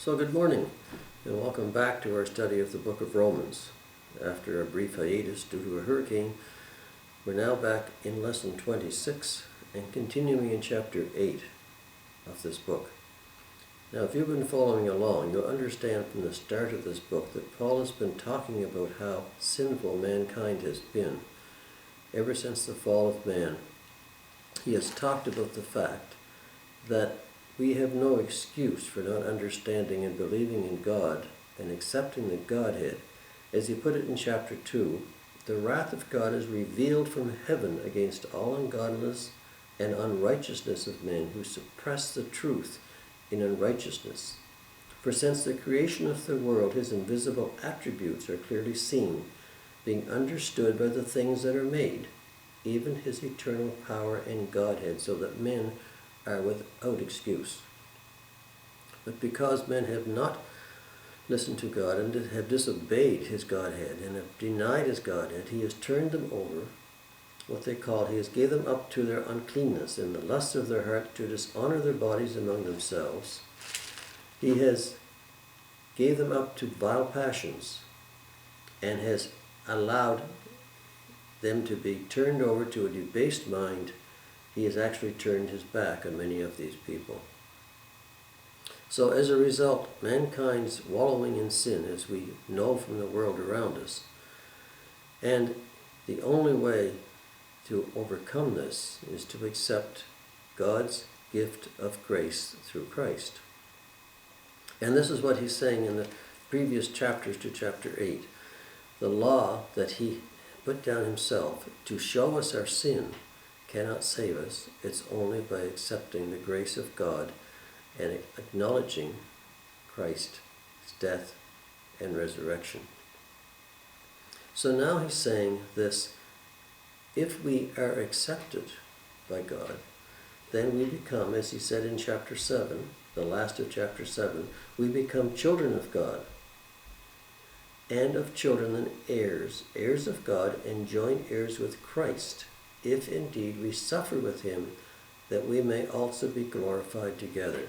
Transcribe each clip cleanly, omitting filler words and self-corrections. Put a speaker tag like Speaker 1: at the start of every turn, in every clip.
Speaker 1: So good morning and welcome back to our study of the book of Romans. After a brief hiatus due to a hurricane, we're now back in lesson 26 and continuing in chapter 8 of this book. Now if you've been following along, you'll understand from the start of this book that Paul has been talking about how sinful mankind has been ever since the fall of man. He has talked about the fact that we have no excuse for not understanding and believing in God and accepting the Godhead. As he put it in chapter 2, the wrath of God is revealed from heaven against all ungodliness and unrighteousness of men who suppress the truth in unrighteousness. For since the creation of the world, his invisible attributes are clearly seen, being understood by the things that are made, even his eternal power and Godhead, so that men are without excuse. But because men have not listened to God and have disobeyed his Godhead and have denied his Godhead, he has turned them over, he has gave them up to their uncleanness in the lust of their heart to dishonor their bodies among themselves. He has gave them up to vile passions and has allowed them to be turned over to a debased mind. He has actually turned his back on many of these people. So as a result, mankind's wallowing in sin, as we know from the world around us. And the only way to overcome this is to accept God's gift of grace through Christ. And this is what he's saying in the previous chapters to chapter 8. The law that he put down himself to show us our sin cannot save us. It's only by accepting the grace of God and acknowledging Christ's death and resurrection. So now he's saying this: if we are accepted by God, then we become, as he said in chapter 7, the last of chapter 7, we become children of God, and of children and heirs, heirs of God, and joint heirs with Christ, if indeed we suffer with him, that we may also be glorified together.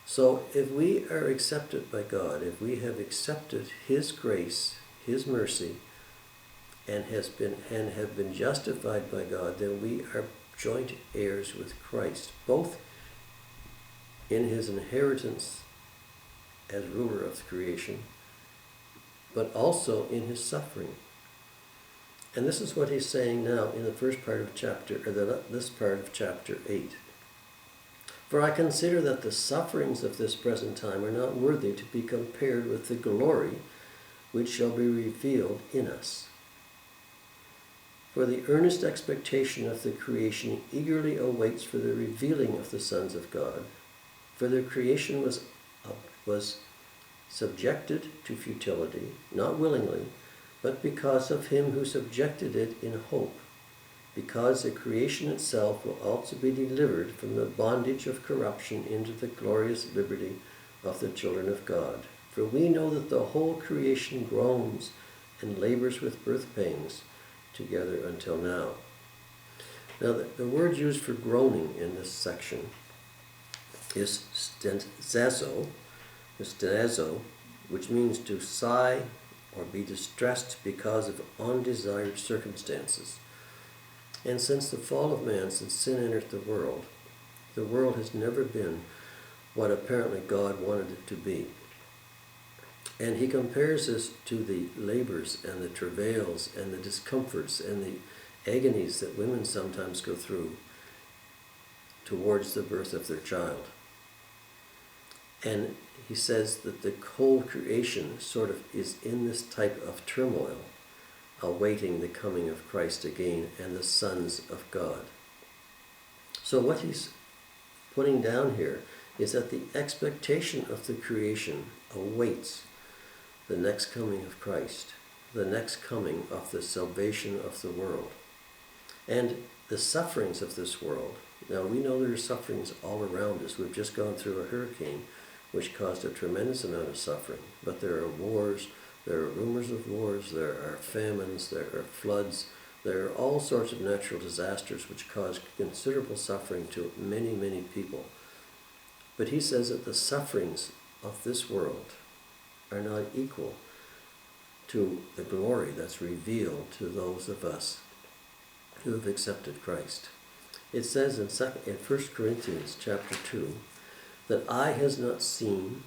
Speaker 1: So if we are accepted by God, if we have accepted his grace, his mercy, and have been justified by God, then we are joint heirs with Christ, both in his inheritance as ruler of creation, but also in his suffering. And this is what he's saying now in the first part of this part of chapter 8. For I consider that the sufferings of this present time are not worthy to be compared with the glory which shall be revealed in us. For the earnest expectation of the creation eagerly awaits for the revealing of the sons of God. For the creation was subjected to futility, not willingly, but because of him who subjected it in hope, because the creation itself will also be delivered from the bondage of corruption into the glorious liberty of the children of God. For we know that the whole creation groans and labors with birth pangs together until now. Now the word used for groaning in this section is stenazo, which means to sigh or be distressed because of undesired circumstances. And since the fall of man, since sin entered the world has never been what apparently God wanted it to be. And he compares this to the labors and the travails and the discomforts and the agonies that women sometimes go through towards the birth of their child. And he says that the whole creation sort of is in this type of turmoil, awaiting the coming of Christ again and the sons of God. So what he's putting down here is that the expectation of the creation awaits the next coming of Christ, the next coming of the salvation of the world. And the sufferings of this world, now we know there are sufferings all around us. We've just gone through a hurricane which caused a tremendous amount of suffering. But there are wars, there are rumors of wars, there are famines, there are floods, there are all sorts of natural disasters which cause considerable suffering to many, many people. But he says that the sufferings of this world are not equal to the glory that's revealed to those of us who have accepted Christ. It says in 1 Corinthians chapter 2 that eye has not seen,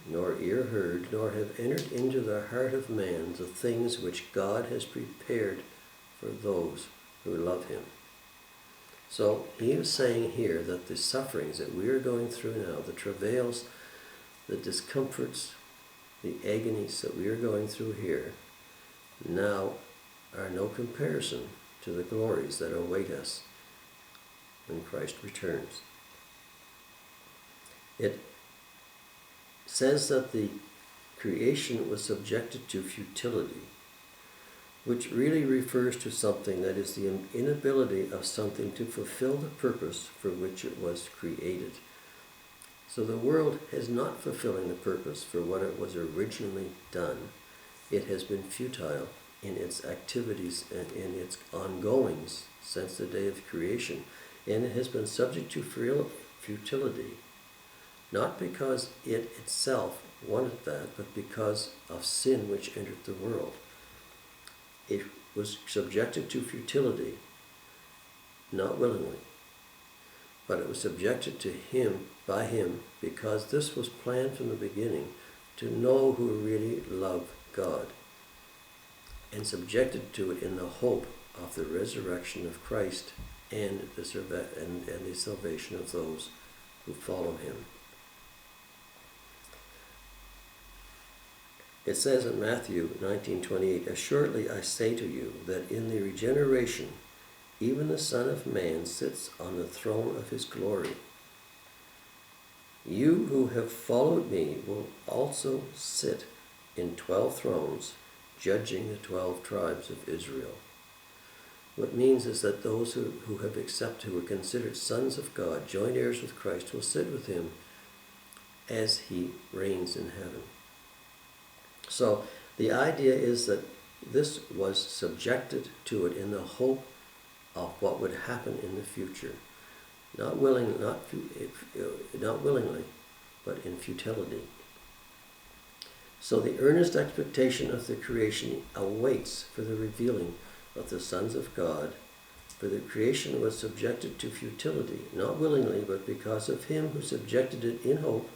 Speaker 1: nor ear heard, nor have entered into the heart of man the things which God has prepared for those who love him. So he is saying here that the sufferings that we are going through now, the travails, the discomforts, the agonies that we are going through here, now are no comparison to the glories that await us when Christ returns. It says that the creation was subjected to futility, which really refers to something that is the inability of something to fulfill the purpose for which it was created. So the world is not fulfilling the purpose for what it was originally done. It has been futile in its activities and in its ongoings since the day of creation, and it has been subject to futility, not because it itself wanted that, but because of sin which entered the world. It was subjected to futility, not willingly, but it was subjected to him, by him, because this was planned from the beginning to know who really love God, and subjected to it in the hope of the resurrection of Christ and the salvation of those who follow him. It says in Matthew 19:28, "Assuredly I say to you that in the regeneration even the Son of Man sits on the throne of his glory. You who have followed me will also sit in 12 thrones, judging the 12 tribes of Israel." What it means is that those who have accepted, who are considered sons of God, joint heirs with Christ, will sit with him as he reigns in heaven. So the idea is that this was subjected to it in the hope of what would happen in the future. Not willingly, but in futility. So the earnest expectation of the creation awaits for the revealing of the sons of God, for the creation was subjected to futility, not willingly, but because of him who subjected it in hope,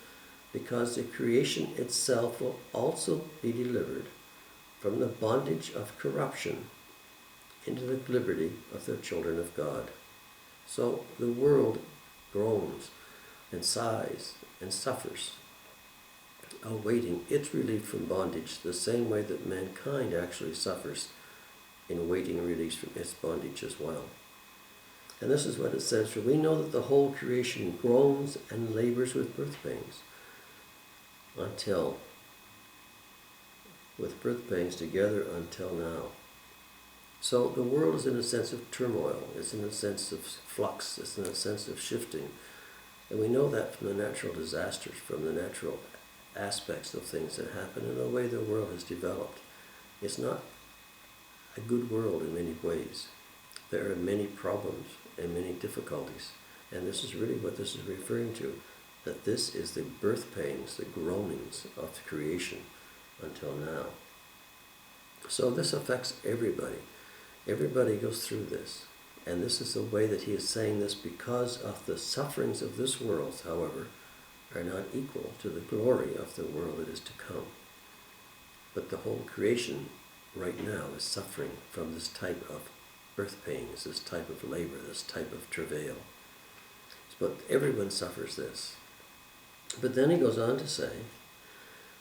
Speaker 1: because the creation itself will also be delivered from the bondage of corruption into the liberty of the children of God. So the world groans and sighs and suffers, awaiting its relief from bondage, the same way that mankind actually suffers in waiting release from its bondage as well. And this is what it says, "For we know that the whole creation groans and labors with birth pains together until now." So the world is in a sense of turmoil, it's in a sense of flux, it's in a sense of shifting. And we know that from the natural disasters, from the natural aspects of things that happen and the way the world has developed. It's not a good world in many ways. There are many problems and many difficulties. And this is really what this is referring to, that this is the birth pains, the groanings of the creation until now. So this affects everybody. Everybody goes through this. And this is the way that he is saying this, because of the sufferings of this world, however, are not equal to the glory of the world that is to come. But the whole creation right now is suffering from this type of birth pains, this type of labor, this type of travail. But everyone suffers this. But then he goes on to say,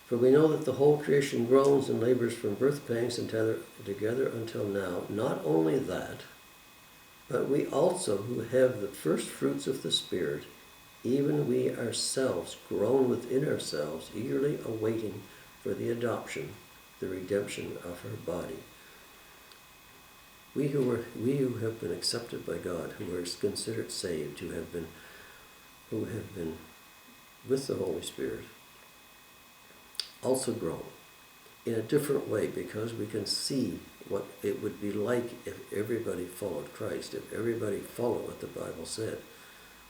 Speaker 1: "For we know that the whole creation groans and labors from birth pangs together until now. Not only that, but we also who have the first fruits of the Spirit, even we ourselves groan within ourselves, eagerly awaiting for the adoption, the redemption of our body." We who have been accepted by God, who are considered saved, who have been with the Holy Spirit, also groan in a different way, because we can see what it would be like if everybody followed Christ, if everybody followed what the Bible said.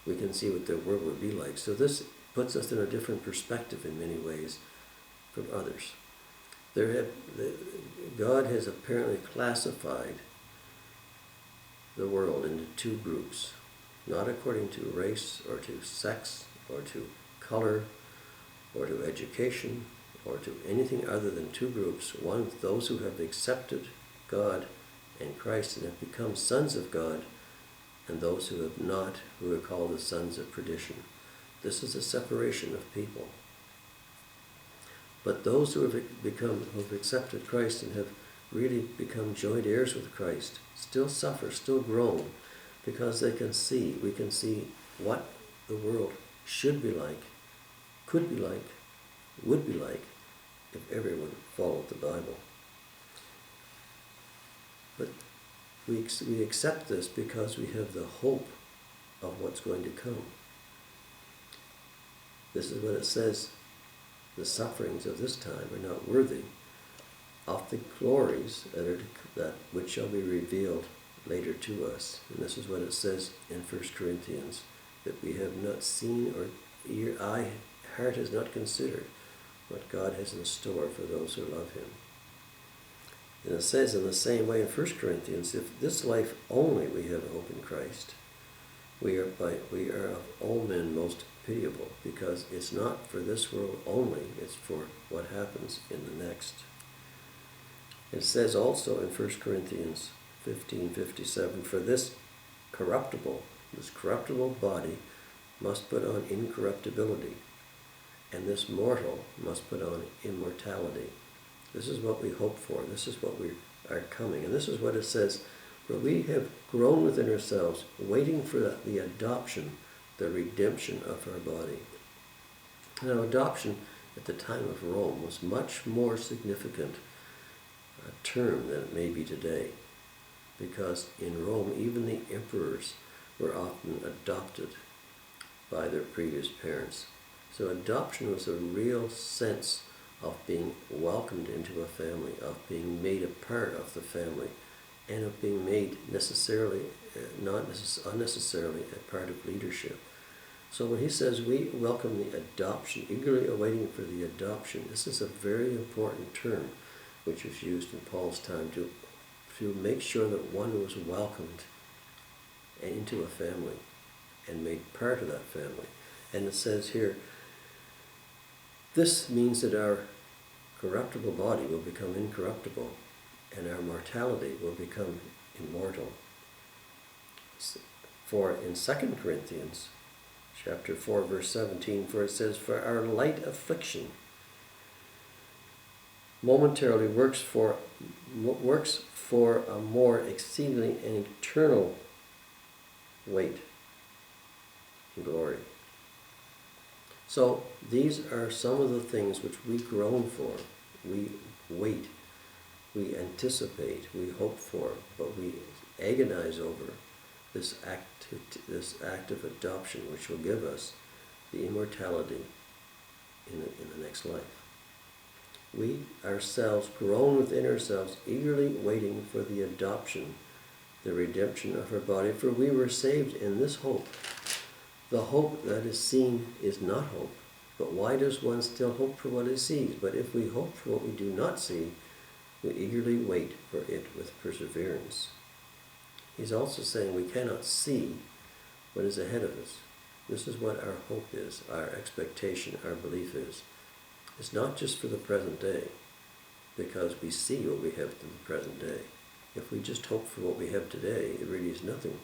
Speaker 1: We can see what the world would be like. So this puts us in a different perspective in many ways from others. God has apparently classified the world into two groups, not according to race or to sex or to color or to education or to anything other than two groups. One, those who have accepted God and Christ and have become sons of God, and those who have not, who are called the sons of perdition. This is a separation of people. But those who have accepted Christ and have really become joint heirs with Christ still suffer, still groan, because we can see what the world should be like, could be like, would be like, if everyone followed the Bible. But we accept this because we have the hope of what's going to come. This is what it says: the sufferings of this time are not worthy of the glories that which shall be revealed later to us. And this is what it says in 1 Corinthians, that we have not seen or heart has not considered what God has in store for those who love him. And it says in the same way in 1 Corinthians, if this life only we have hope in Christ, we are of all men most pitiable, because it's not for this world only, it's for what happens in the next. It says also in 1 Corinthians 15:57, for this corruptible body must put on incorruptibility, and this mortal must put on immortality. This is what we hope for. This is what we are coming. And this is what it says, for we have grown within ourselves, waiting for the adoption, the redemption of our body. Now, adoption at the time of Rome was much more significant a term than it may be today, because in Rome, even the emperors were often adopted by their previous parents. So adoption was a real sense of being welcomed into a family, of being made a part of the family, and of being made unnecessarily a part of leadership. So when he says we welcome the adoption, eagerly awaiting for the adoption, this is a very important term which was used in Paul's time to make sure that one was welcomed into a family and made part of that family. And it says here, this means that our corruptible body will become incorruptible and our mortality will become immortal. For in 2 Corinthians chapter 4, verse 17, for it says, for our light affliction momentarily works for a more exceedingly and eternal weight in glory. So these are some of the things which we groan for, we wait, we anticipate, we hope for, but we agonize over this act of adoption, which will give us the immortality in the next life. We ourselves groan within ourselves, eagerly waiting for the adoption, the redemption of our body, for we were saved in this hope. The hope that is seen is not hope, but why does one still hope for what he sees? But if we hope for what we do not see, we eagerly wait for it with perseverance. He's also saying we cannot see what is ahead of us. This is what our hope is, our expectation, our belief is. It's not just for the present day, because we see what we have in the present day. If we just hope for what we have today, it really is nothing.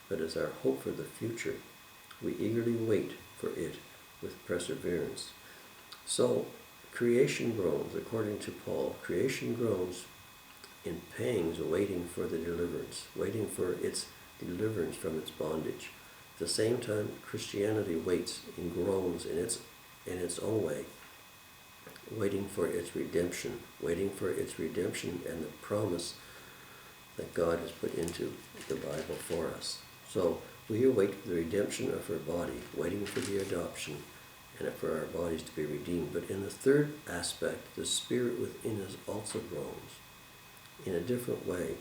Speaker 1: But it's our hope for the future. We eagerly wait for it with perseverance. So, creation groans, according to Paul, creation groans in pangs, waiting for the deliverance, waiting for its deliverance from its bondage. At the same time, Christianity waits and groans in its own way, waiting for its redemption and the promise that God has put into the Bible for us. So we await for the redemption of our body, waiting for the adoption and for our bodies to be redeemed. But in the third aspect, the Spirit within us also groans in a different way.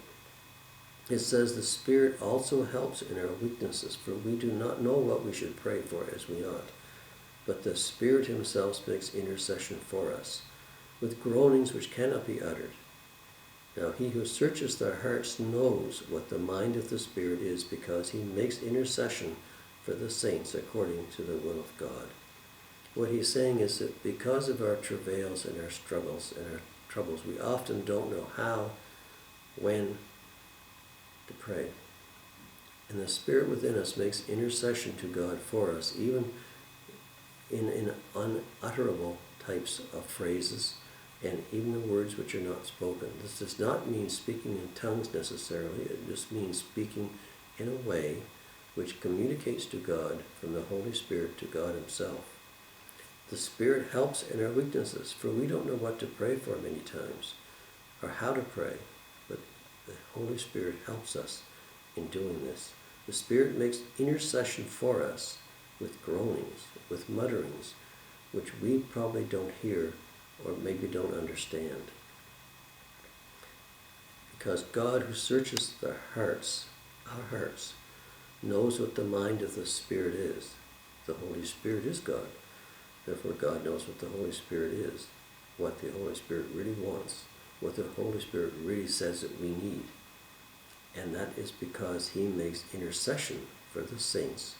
Speaker 1: It says the Spirit also helps in our weaknesses, for we do not know what we should pray for as we ought. but the Spirit himself makes intercession for us, with groanings which cannot be uttered. Now he who searches the hearts knows what the mind of the Spirit is, because he makes intercession for the saints according to the will of God. What he's saying is that because of our travails and our struggles and our troubles, we often don't know how, when to pray. And the Spirit within us makes intercession to God for us, even in unutterable types of phrases, and even the words which are not spoken. This does not mean speaking in tongues necessarily. It just means speaking in a way which communicates to God from the Holy Spirit to God himself. The Spirit helps in our weaknesses, for we don't know what to pray for many times, or how to pray, but the Holy Spirit helps us in doing this. The Spirit makes intercession for us with groanings, with mutterings, which we probably don't hear or maybe don't understand. Because God, who searches the hearts, our hearts, knows what the mind of the Spirit is. The Holy Spirit is God. Therefore, God knows what the Holy Spirit is, what the Holy Spirit really wants, what the Holy Spirit really says that we need. And that is because he makes intercession for the saints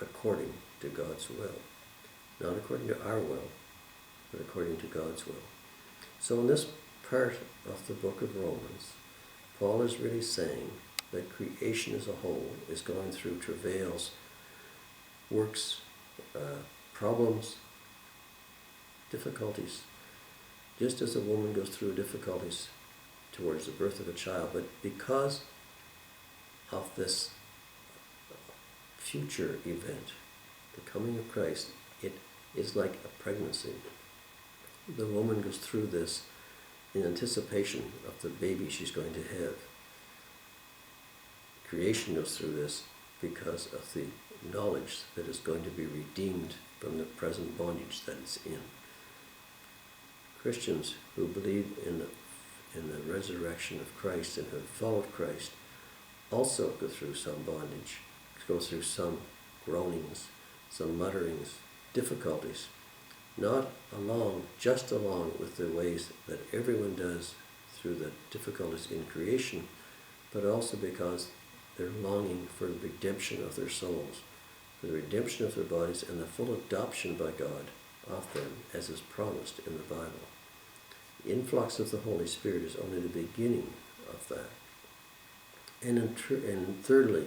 Speaker 1: according to God's will. Not according to our will, but according to God's will. So in this part of the book of Romans, Paul is really saying that creation as a whole is going through travails, works, problems, difficulties, just as a woman goes through difficulties towards the birth of a child. But because of this future event, the coming of Christ, it is like a pregnancy. The woman goes through this in anticipation of the baby she's going to have. Creation goes through this because of the knowledge that it's going to be redeemed from the present bondage that it's in. Christians who believe in the resurrection of Christ and have followed Christ also go through some bondage, go through some groanings, some mutterings, difficulties, not just along with the ways that everyone does through the difficulties in creation, but also because they're longing for the redemption of their souls, for the redemption of their bodies, and the full adoption by God of them, as is promised in the Bible. The influx of the Holy Spirit is only the beginning of that. And thirdly,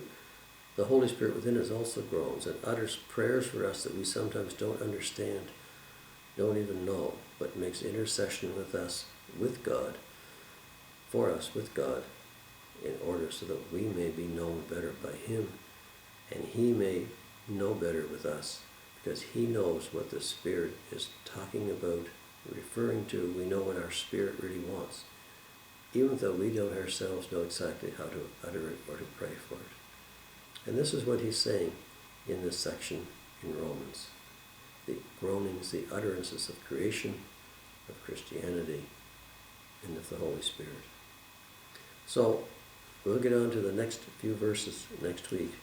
Speaker 1: the Holy Spirit within us also groans and utters prayers for us that we sometimes don't understand, don't even know, but makes intercession with us, with God, for us with God, in order so that we may be known better by him, and he may know better with us, because he knows what the Spirit is talking about, referring to. We know what our spirit really wants, even though we don't ourselves know exactly how to utter it or to pray for it. And this is what he's saying in this section in Romans. The groanings, the utterances of creation, of Christianity, and of the Holy Spirit. So we'll get on to the next few verses next week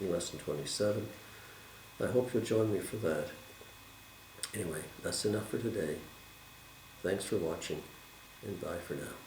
Speaker 1: in lesson 27. I hope you'll join me for that. Anyway, that's enough for today. Thanks for watching, and bye for now.